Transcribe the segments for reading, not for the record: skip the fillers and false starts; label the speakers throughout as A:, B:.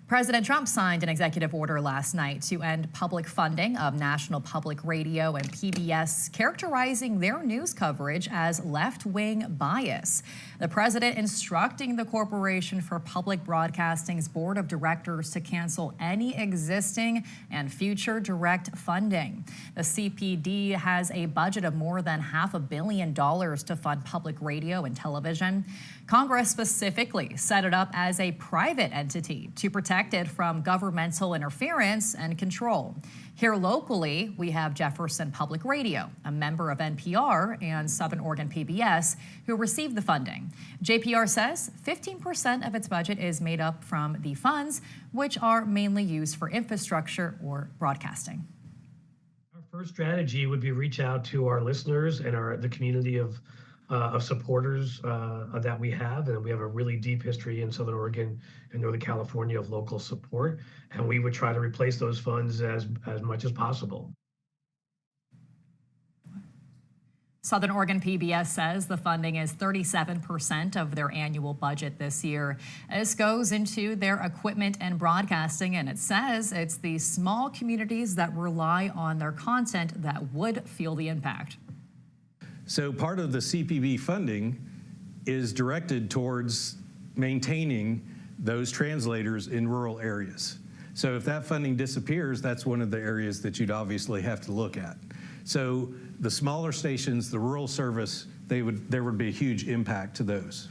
A: President Trump signed an executive order last night to end public funding of National Public Radio and PBS, characterizing their news coverage as left-wing bias. The president instructing the Corporation for Public Broadcasting's board of directors to cancel any existing and future direct funding. The CPD has a budget of more than $500 million to fund public radio and television. Congress specifically set it up as a private entity to protect it from governmental interference and control. Here locally, we have Jefferson Public Radio, a member of NPR, and Southern Oregon PBS, who received the funding. JPR says 15% of its budget is made up from the funds, which are mainly used for infrastructure or broadcasting.
B: Our first strategy would be reach out to our listeners and the community of supporters that we have. And we have a really deep history in Southern Oregon and Northern California of local support. And we would try to replace those funds as much as possible.
A: Southern Oregon PBS says the funding is 37% of their annual budget this year. This goes into their equipment and broadcasting, and it says it's the small communities that rely on their content that would feel the impact.
C: So part of the CPB funding is directed towards maintaining those translators in rural areas. So if that funding disappears, that's one of the areas that you'd obviously have to look at. So the smaller stations, the rural service, there would be a huge impact to those.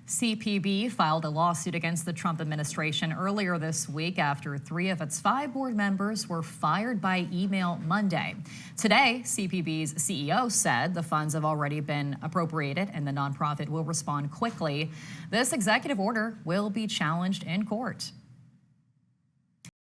A: CPB filed a lawsuit against the Trump administration earlier this week after 3 of its 5 board members were fired by email Monday. Today, CPB's CEO said the funds have already been appropriated and the nonprofit will respond quickly. This executive order will be challenged in court.